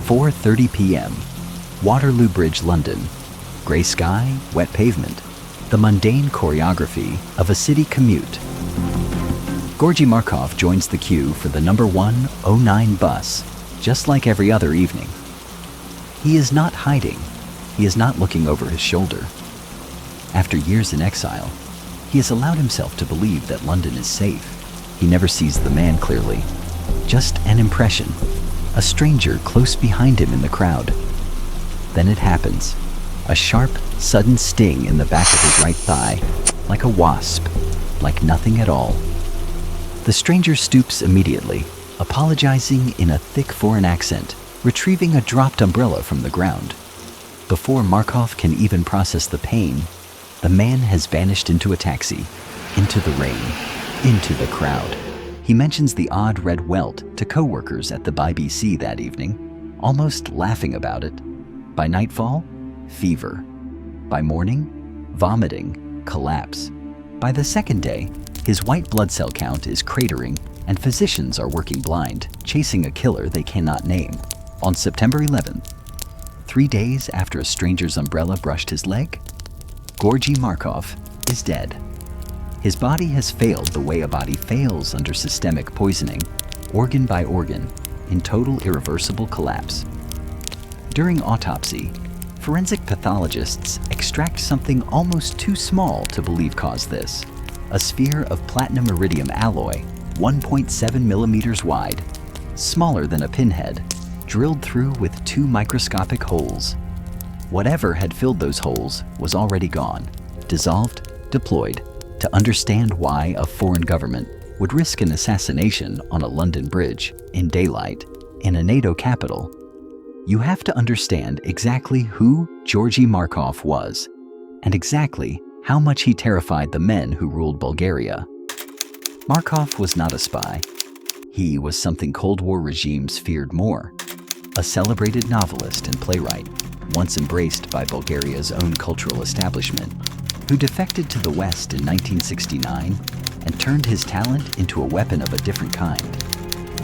4:30 p.m. Waterloo Bridge, London. Grey sky, wet pavement. The mundane choreography of a city commute. Georgi Markov joins the queue for the number 109 bus, just like every other evening. He is not hiding. He is not looking over his shoulder. After years in exile, he has allowed himself to believe that London is safe. He never sees the man clearly. Just an impression, a stranger close behind him in the crowd. Then it happens. A sharp, sudden sting in the back of his right thigh, like a wasp, like nothing at all. The stranger stoops immediately, apologizing in a thick foreign accent, retrieving a dropped umbrella from the ground. Before Markov can even process the pain, the man has vanished into a taxi, into the rain, into the crowd. He mentions the odd red welt to co-workers at the BBC that evening, almost laughing about it. By nightfall, fever. By morning, vomiting, collapse. By the second day, his white blood cell count is cratering and physicians are working blind, chasing a killer they cannot name. On September 11th, 3 days after a stranger's umbrella brushed his leg, Georgi Markov is dead. His body has failed the way a body fails under systemic poisoning, organ by organ, in total irreversible collapse. During autopsy, forensic pathologists extract something almost too small to believe caused this. A sphere of platinum iridium alloy, 1.7 millimeters wide, smaller than a pinhead, drilled through with 2 microscopic holes. Whatever had filled those holes was already gone, dissolved, deployed. To understand why a foreign government would risk an assassination on a London bridge, in daylight, in a NATO capital, you have to understand exactly who Georgi Markov was, and exactly how much he terrified the men who ruled Bulgaria. Markov was not a spy. He was something Cold War regimes feared more. A celebrated novelist and playwright, once embraced by Bulgaria's own cultural establishment, who defected to the West in 1969 and turned his talent into a weapon of a different kind: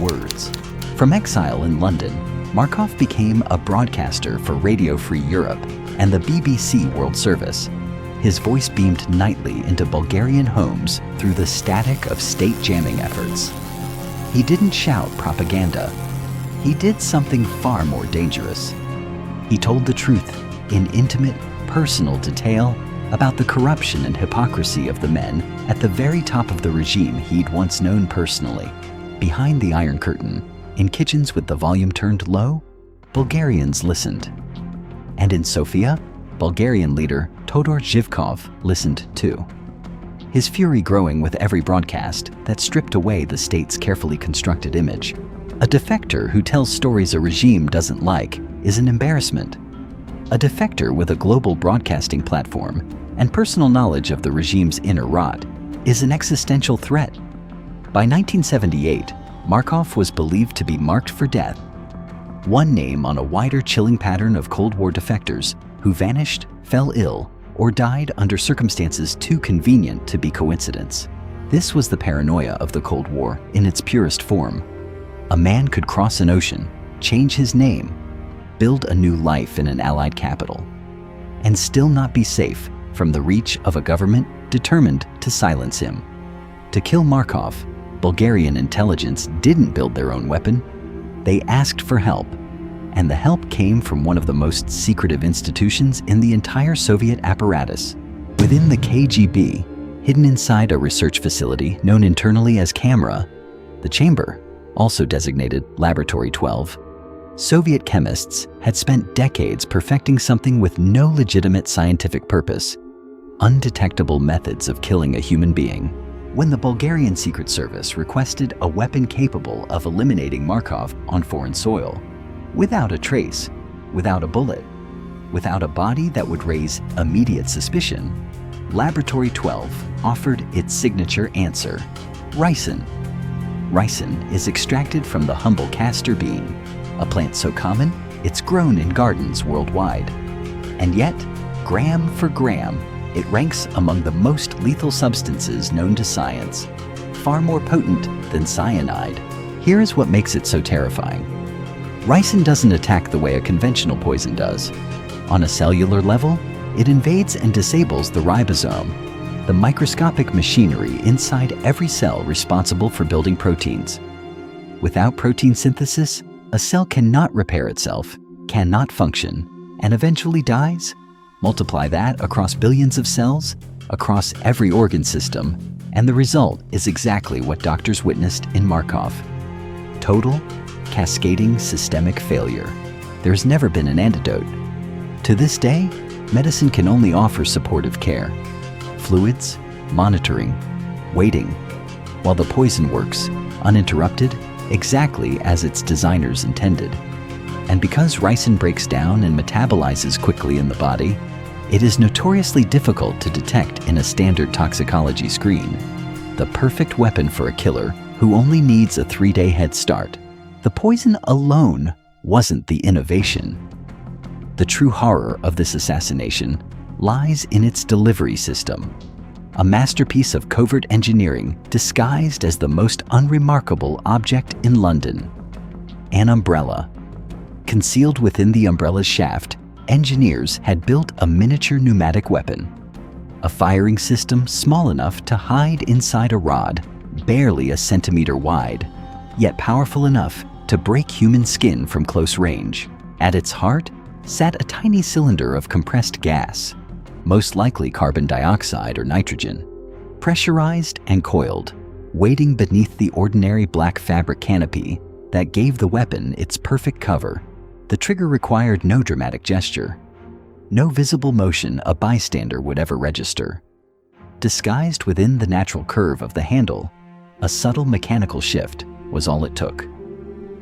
words. From exile in London, Markov became a broadcaster for Radio Free Europe and the BBC World Service. His voice beamed nightly into Bulgarian homes through the static of state jamming efforts. He didn't shout propaganda. He did something far more dangerous. He told the truth in intimate, personal detail about the corruption and hypocrisy of the men at the very top of the regime he'd once known personally. Behind the Iron Curtain, in kitchens with the volume turned low, Bulgarians listened. And in Sofia, Bulgarian leader Todor Zhivkov listened too. His fury growing with every broadcast that stripped away the state's carefully constructed image. A defector who tells stories a regime doesn't like is an embarrassment. A defector with a global broadcasting platform and personal knowledge of the regime's inner rot is an existential threat. By 1978, Markov was believed to be marked for death. One name on a wider chilling pattern of Cold War defectors who vanished, fell ill, or died under circumstances too convenient to be coincidence. This was the paranoia of the Cold War in its purest form. A man could cross an ocean, change his name, build a new life in an allied capital, and still not be safe from the reach of a government determined to silence him. To kill Markov, Bulgarian intelligence didn't build their own weapon. They asked for help, and the help came from one of the most secretive institutions in the entire Soviet apparatus. Within the KGB, hidden inside a research facility known internally as Camera, the chamber, also designated Laboratory 12, Soviet chemists had spent decades perfecting something with no legitimate scientific purpose: undetectable methods of killing a human being. When the Bulgarian Secret Service requested a weapon capable of eliminating Markov on foreign soil, without a trace, without a bullet, without a body that would raise immediate suspicion, Laboratory 12 offered its signature answer: Ricin. Ricin is extracted from the humble castor bean, a plant so common it's grown in gardens worldwide. And yet, gram for gram, it ranks among the most lethal substances known to science, far more potent than cyanide. Here is what makes it so terrifying. Ricin doesn't attack the way a conventional poison does. On a cellular level, it invades and disables the ribosome, the microscopic machinery inside every cell responsible for building proteins. Without protein synthesis, a cell cannot repair itself, cannot function, and eventually dies. Multiply that across billions of cells, across every organ system, and the result is exactly what doctors witnessed in Markov. Total, cascading systemic failure. There's never been an antidote. To this day, medicine can only offer supportive care. Fluids, monitoring, waiting, while the poison works, uninterrupted, exactly as its designers intended. And because ricin breaks down and metabolizes quickly in the body, it is notoriously difficult to detect in a standard toxicology screen. The perfect weapon for a killer who only needs a 3-day head start. The poison alone wasn't the innovation. The true horror of this assassination lies in its delivery system, a masterpiece of covert engineering disguised as the most unremarkable object in London, an umbrella. Concealed within the umbrella's shaft, engineers had built a miniature pneumatic weapon, a firing system small enough to hide inside a rod, barely a centimeter wide, yet powerful enough to break human skin from close range. At its heart sat a tiny cylinder of compressed gas, most likely carbon dioxide or nitrogen, pressurized and coiled, waiting beneath the ordinary black fabric canopy that gave the weapon its perfect cover. The trigger required no dramatic gesture, no visible motion a bystander would ever register. Disguised within the natural curve of the handle, a subtle mechanical shift was all it took.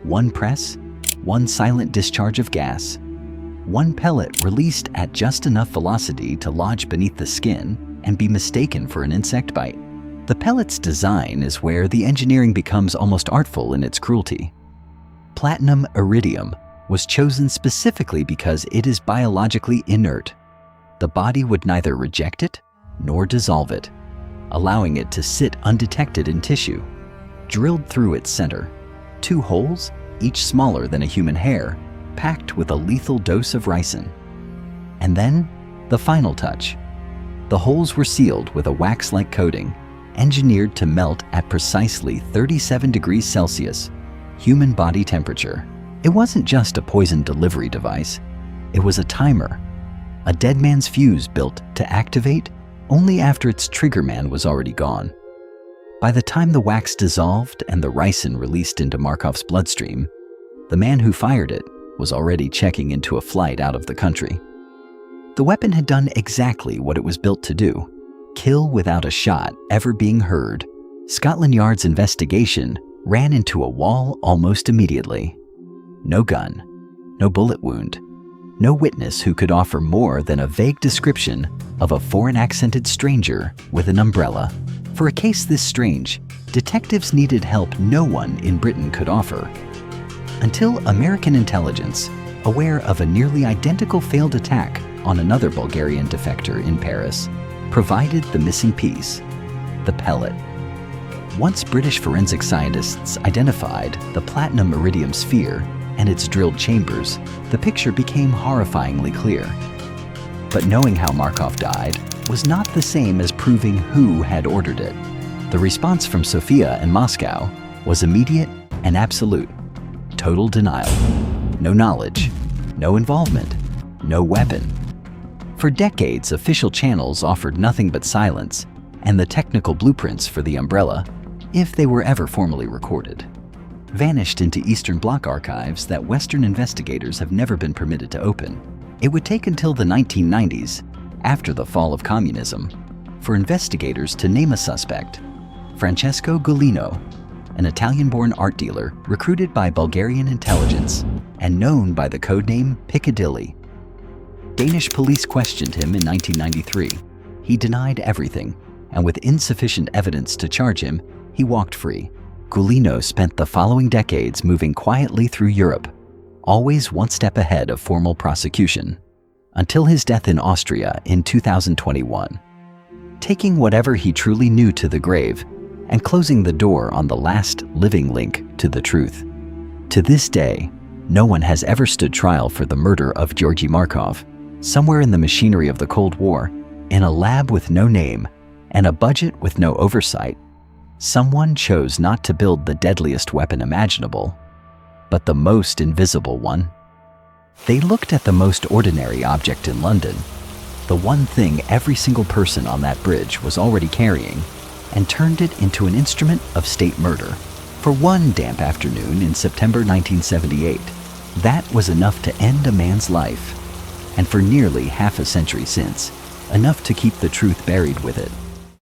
One press, one silent discharge of gas, one pellet released at just enough velocity to lodge beneath the skin and be mistaken for an insect bite. The pellet's design is where the engineering becomes almost artful in its cruelty. Platinum iridium was chosen specifically because it is biologically inert. The body would neither reject it nor dissolve it, allowing it to sit undetected in tissue. Drilled through its center, 2 holes, each smaller than a human hair, packed with a lethal dose of ricin. And then, the final touch. The holes were sealed with a wax-like coating, engineered to melt at precisely 37 degrees Celsius, human body temperature. It wasn't just a poison delivery device, it was a timer, a dead man's fuse built to activate only after its trigger man was already gone. By the time the wax dissolved and the ricin released into Markov's bloodstream, the man who fired it was already checking into a flight out of the country. The weapon had done exactly what it was built to do, kill without a shot ever being heard. Scotland Yard's investigation ran into a wall almost immediately. No gun, no bullet wound, no witness who could offer more than a vague description of a foreign-accented stranger with an umbrella. For a case this strange, detectives needed help no one in Britain could offer. Until American intelligence, aware of a nearly identical failed attack on another Bulgarian defector in Paris, provided the missing piece, the pellet. Once British forensic scientists identified the platinum iridium sphere and its drilled chambers, the picture became horrifyingly clear. But knowing how Markov died was not the same as proving who had ordered it. The response from Sofia and Moscow was immediate and absolute. Total denial. No knowledge, no involvement, no weapon. For decades, official channels offered nothing but silence and the technical blueprints for the umbrella, if they were ever formally recorded, vanished into Eastern Bloc archives that Western investigators have never been permitted to open. It would take until the 1990s, after the fall of communism, for investigators to name a suspect, Francesco Gullino, an Italian-born art dealer recruited by Bulgarian intelligence and known by the codename Piccadilly. Danish police questioned him in 1993. He denied everything, and with insufficient evidence to charge him, he walked free. Gullino spent the following decades moving quietly through Europe, always one step ahead of formal prosecution, until his death in Austria in 2021, taking whatever he truly knew to the grave and closing the door on the last living link to the truth. To this day, No one has ever stood trial for the murder of Georgi Markov. Somewhere in the machinery of the Cold War, in a lab with no name and a budget with no oversight, someone chose not to build the deadliest weapon imaginable, but the most invisible one. They looked at the most ordinary object in London, the one thing every single person on that bridge was already carrying, and turned it into an instrument of state murder. For one damp afternoon in September 1978, that was enough to end a man's life, and for nearly half a century since, enough to keep the truth buried with it.